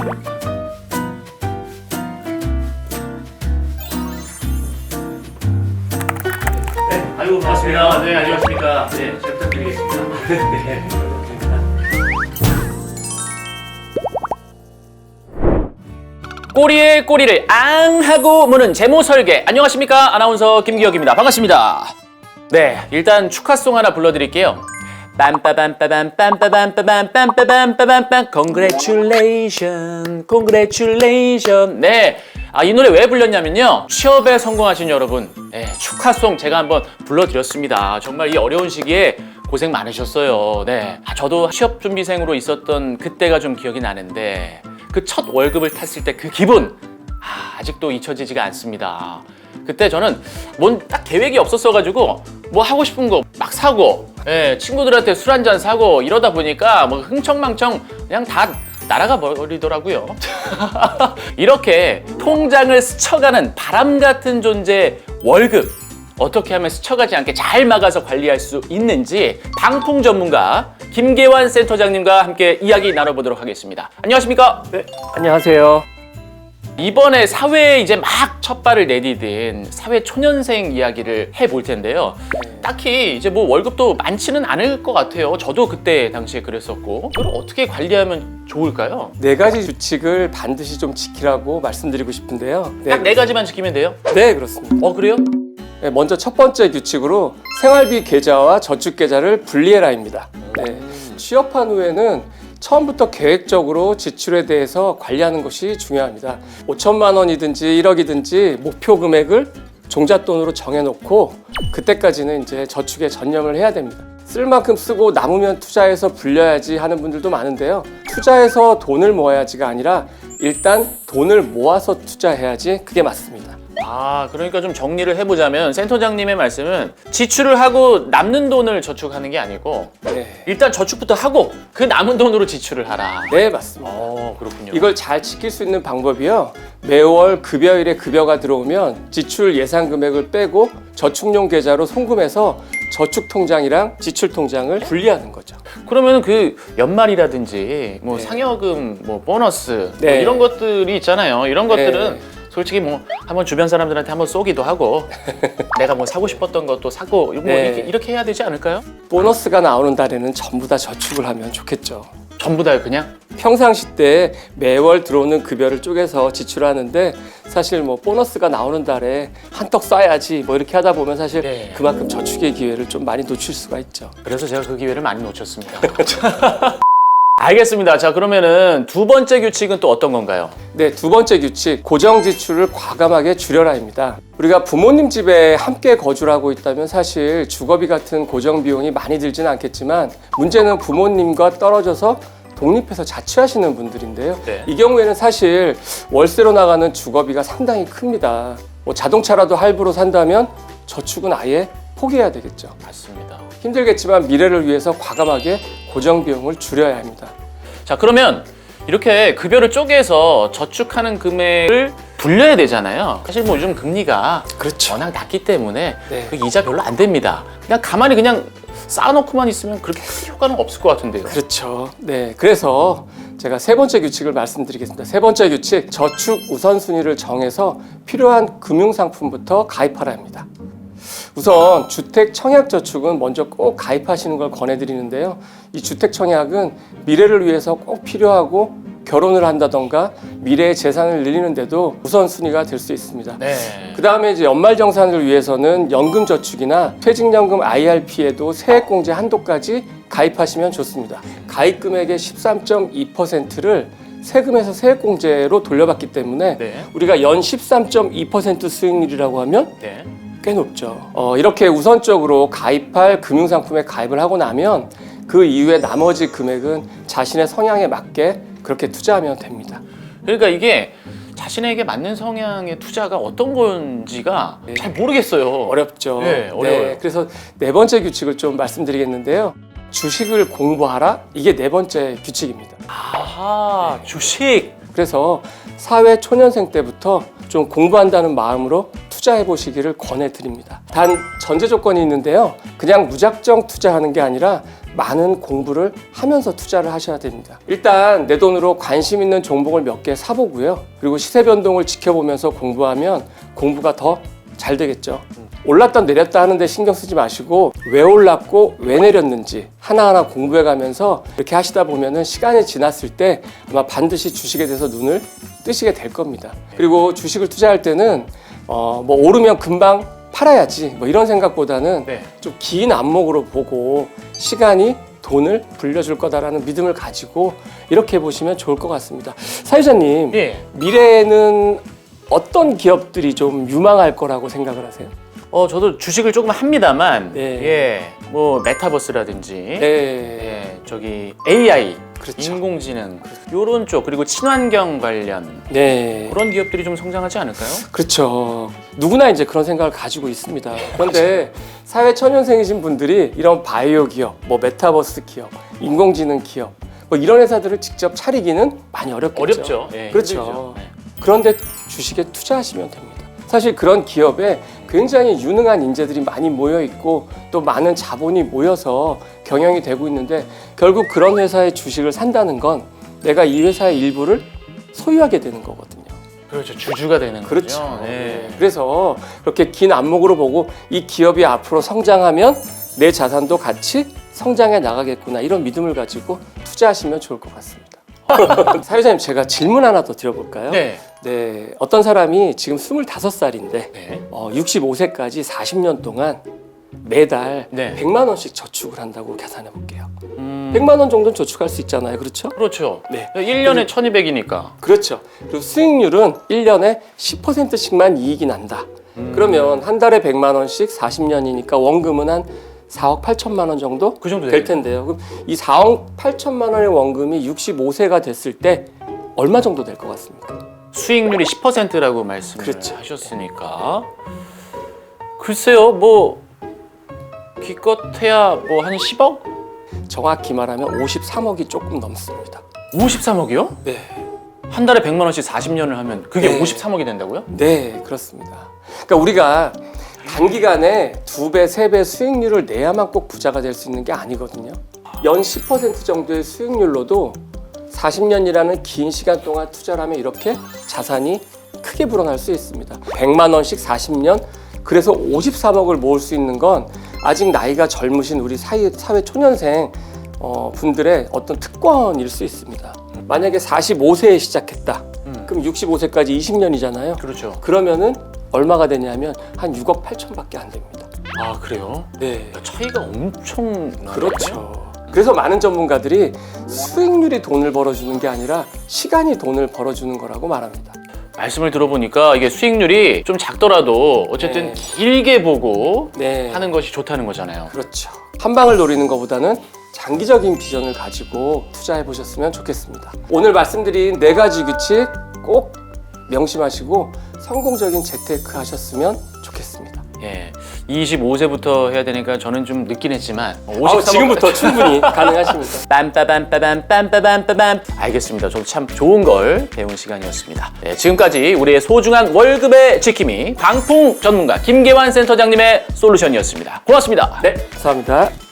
네, 아이고 반갑습니다. 네, 안녕하십니까. 네, 잘 부탁드리겠습니다. 네. 꼬리에 꼬리를 앙 하고 무는 제모 설계. 안녕하십니까, 아나운서 김기혁입니다. 반갑습니다. 네, 일단 축하송 하나 불러드릴게요. 빰빠밤빠밤 Congratulation, congratulation. 네, 이 노래 왜 불렸냐면요, 취업에 성공하신 여러분, 네, 축하송 제가 한번 불러드렸습니다. 정말 이 어려운 시기에 고생 많으셨어요. 네, 저도 취업준비생으로 있었던 그때가 좀 기억이 나는데, 그 첫 월급을 탔을 때 그 기분, 아직도 잊혀지지가 않습니다. 그때 저는 뭔 딱 계획이 없었어가지고 뭐 하고 싶은 거 막 사고, 예, 친구들한테 술 한잔 사고 이러다 보니까 뭐 흥청망청 그냥 다 날아가 버리더라고요. 이렇게 통장을 스쳐가는 바람 같은 존재 월급, 어떻게 하면 스쳐가지 않게 잘 막아서 관리할 수 있는지 방풍 전문가 김계환 센터장님과 함께 이야기 나눠보도록 하겠습니다. 안녕하십니까? 네, 안녕하세요. 이번에 사회에 이제 막 첫 발을 내디딘 사회 초년생 이야기를 해볼 텐데요. 딱히 이제 뭐 월급도 많지는 않을 것 같아요. 저도 그때 당시에 그랬었고. 이걸 어떻게 관리하면 좋을까요? 4가지 규칙을 반드시 좀 지키라고 말씀드리고 싶은데요. 딱 4가지만 지키면 돼요? 네, 그렇습니다. 그래요? 네, 먼저 첫 번째 규칙으로 생활비 계좌와 저축 계좌를 분리해라입니다. 네, 취업한 후에는 처음부터 계획적으로 지출에 대해서 관리하는 것이 중요합니다. 5천만 원이든지 1억이든지 목표 금액을 종잣돈으로 정해놓고 그때까지는 이제 저축에 전념을 해야 됩니다. 쓸 만큼 쓰고 남으면 투자해서 불려야지 하는 분들도 많은데요. 투자해서 돈을 모아야지가 아니라 일단 돈을 모아서 투자해야지, 그게 맞습니다. 그러니까 좀 정리를 해보자면 센터장님의 말씀은 지출을 하고 남는 돈을 저축하는 게 아니고, 네, 일단 저축부터 하고 그 남은 돈으로 지출을 하라. 네, 맞습니다. 그렇군요. 이걸 잘 지킬 수 있는 방법이요, 매월 급여일에 급여가 들어오면 지출 예상 금액을 빼고 저축용 계좌로 송금해서 저축 통장이랑 지출 통장을 분리하는 거죠. 그러면 그 연말이라든지 뭐 네. 상여금, 뭐 보너스, 네. 뭐 이런 것들이 있잖아요. 이런 것들은 네. 솔직히 뭐 한번 주변 사람들한테 한번 쏘기도 하고 내가 뭐 사고 싶었던 것도 사고 뭐 네. 이렇게 해야 되지 않을까요? 보너스가 나오는 달에는 전부 다 저축을 하면 좋겠죠. 전부 다요, 그냥? 평상시 때 매월 들어오는 급여를 쪼개서 지출하는데, 사실 뭐 보너스가 나오는 달에 한턱 쏴야지 뭐 이렇게 하다 보면 사실 네. 그만큼 저축의 기회를 좀 많이 놓칠 수가 있죠. 그래서 제가 그 기회를 많이 놓쳤습니다. 알겠습니다. 자, 그러면은 두 번째 규칙은 또 어떤 건가요? 네, 두 번째 규칙, 고정 지출을 과감하게 줄여라입니다. 우리가 부모님 집에 함께 거주를 하고 있다면 사실 주거비 같은 고정 비용이 많이 들지는 않겠지만, 문제는 부모님과 떨어져서 독립해서 자취하시는 분들인데요. 네. 이 경우에는 사실 월세로 나가는 주거비가 상당히 큽니다. 뭐 자동차라도 할부로 산다면 저축은 아예 포기해야 되겠죠. 맞습니다. 힘들겠지만 미래를 위해서 과감하게 고정 비용을 줄여야 합니다. 자, 그러면 이렇게 급여를 쪼개서 저축하는 금액을 불려야 되잖아요. 사실 뭐 요즘 금리가 그렇죠. 워낙 낮기 때문에 네. 그 이자 별로 안 됩니다. 그냥 가만히 그냥 쌓아놓고만 있으면 그렇게 큰 효과는 없을 것 같은데요. 그렇죠. 네, 그래서 제가 세 번째 규칙을 말씀드리겠습니다. 세 번째 규칙, 저축 우선순위를 정해서 필요한 금융상품부터 가입하라 합니다. 우선 주택 청약 저축은 먼저 꼭 가입하시는 걸 권해드리는데요. 이 주택 청약은 미래를 위해서 꼭 필요하고, 결혼을 한다던가 미래의 재산을 늘리는데도 우선순위가 될 수 있습니다. 네. 그 다음에 이제 연말정산을 위해서는 연금저축이나 퇴직연금 IRP에도 세액공제 한도까지 가입하시면 좋습니다. 가입 금액의 13.2%를 세금에서 세액공제로 돌려받기 때문에 네. 우리가 연 13.2% 수익률이라고 하면 네. 꽤 높죠. 이렇게 우선적으로 가입할 금융상품에 가입을 하고 나면 그 이후에 나머지 금액은 자신의 성향에 맞게 그렇게 투자하면 됩니다. 그러니까 이게 자신에게 맞는 성향의 투자가 어떤 건지가 네. 잘 모르겠어요. 어렵죠. 네, 어려워요. 그래서 네 번째 규칙을 좀 말씀드리겠는데요. 주식을 공부하라. 이게 네 번째 규칙입니다. 아하, 주식. 그래서 사회 초년생 때부터 좀 공부한다는 마음으로 투자해 보시기를 권해드립니다. 단 전제 조건이 있는데요. 그냥 무작정 투자하는 게 아니라 많은 공부를 하면서 투자를 하셔야 됩니다. 일단 내 돈으로 관심 있는 종목을 몇 개 사보고요. 그리고 시세 변동을 지켜보면서 공부하면 공부가 더 잘 되겠죠. 올랐다 내렸다 하는데 신경 쓰지 마시고 왜 올랐고 왜 내렸는지 하나하나 공부해 가면서 이렇게 하시다 보면은 시간이 지났을 때 아마 반드시 주식에 대해서 눈을 뜨시게 될 겁니다. 그리고 주식을 투자할 때는 뭐 오르면 금방 팔아야지 뭐 이런 생각보다는 네. 좀 긴 안목으로 보고 시간이 돈을 불려줄 거다라는 믿음을 가지고 이렇게 보시면 좋을 것 같습니다. 사유자님, 예. 미래에는 어떤 기업들이 좀 유망할 거라고 생각을 하세요? 저도 주식을 조금 합니다만, 네. 예, 뭐 메타버스라든지, 네, 예, 저기 AI, 그렇죠. 인공지능 요런 쪽 그리고 친환경 관련 네, 그런 기업들이 좀 성장하지 않을까요? 그렇죠. 누구나 이제 그런 생각을 가지고 있습니다. 그런데 사회 초년생이신 분들이 이런 바이오 기업, 뭐 메타버스 기업, 인공지능 기업, 뭐 이런 회사들을 직접 차리기는 많이 어렵겠죠. 어렵죠. 예, 그렇죠. 힘들죠. 네. 그런데 주식에 투자하시면 됩니다. 사실 그런 기업에 굉장히 유능한 인재들이 많이 모여 있고 또 많은 자본이 모여서 경영이 되고 있는데 결국 그런 회사의 주식을 산다는 건 내가 이 회사의 일부를 소유하게 되는 거거든요. 그렇죠. 주주가 되는 그렇죠. 거죠. 네. 그래서 그렇게 긴 안목으로 보고 이 기업이 앞으로 성장하면 내 자산도 같이 성장해 나가겠구나 이런 믿음을 가지고 투자하시면 좋을 것 같습니다. 사유자님 제가 질문 하나 더 드려볼까요? 네. 네, 어떤 사람이 지금 25살인데 네. 65세까지 40년 동안 매달 네. 100만 원씩 저축을 한다고 계산해 볼게요. 100만 원 정도는 저축할 수 있잖아요. 그렇죠? 그렇죠. 네. 1년에 1200이니까. 그렇죠. 그리고 수익률은 1년에 10%씩만 이익이 난다. 그러면 한 달에 100만 원씩 40년이니까 원금은 한 4억 8천만 원 정도 그 정도 될 텐데요. 그럼 이 4억 8천만 원의 원금이 65세가 됐을 때 얼마 정도 될 것 같습니까? 수익률이 10%라고 말씀을 그렇죠. 하셨으니까 글쎄요 뭐 기껏해야 뭐 한 10억? 정확히 말하면 53억이 조금 넘습니다. 53억이요? 네. 한 달에 100만 원씩 40년을 하면 그게 네. 53억이 된다고요? 네, 그렇습니다. 그러니까 우리가 단기간에 2배, 3배 수익률을 내야만 꼭 부자가 될 수 있는 게 아니거든요. 연 10% 정도의 수익률로도 40년이라는 긴 시간 동안 투자를 하면 이렇게 자산이 크게 불어날 수 있습니다. 100만 원씩 40년, 그래서 53억을 모을 수 있는 건 아직 나이가 젊으신 우리 사회 초년생 분들의 어떤 특권일 수 있습니다. 만약에 45세에 시작했다. 그럼 65세까지 20년이잖아요. 그렇죠. 그러면은 얼마가 되냐면 한 6억 8천밖에 안 됩니다. 아 그래요? 네. 차이가 엄청 나네요. 그렇죠. 그래서 많은 전문가들이 수익률이 돈을 벌어주는 게 아니라 시간이 돈을 벌어주는 거라고 말합니다. 말씀을 들어보니까 이게 수익률이 좀 작더라도 어쨌든 네. 길게 보고 네. 하는 것이 좋다는 거잖아요. 그렇죠. 한 방을 노리는 것보다는 장기적인 비전을 가지고 투자해 보셨으면 좋겠습니다. 오늘 말씀드린 4가지 규칙 꼭 명심하시고 성공적인 재테크 하셨으면 좋겠습니다. 예, 25세부터 해야 되니까 저는 좀 늦긴 했지만 53억 지금부터 충분히 가능하십니다. 빰빠밤빠밤 알겠습니다. 저도 참 좋은 걸 배운 시간이었습니다. 네, 지금까지 우리의 소중한 월급의 지킴이 광풍 전문가 김계환 센터장님의 솔루션이었습니다. 고맙습니다. 네, 감사합니다.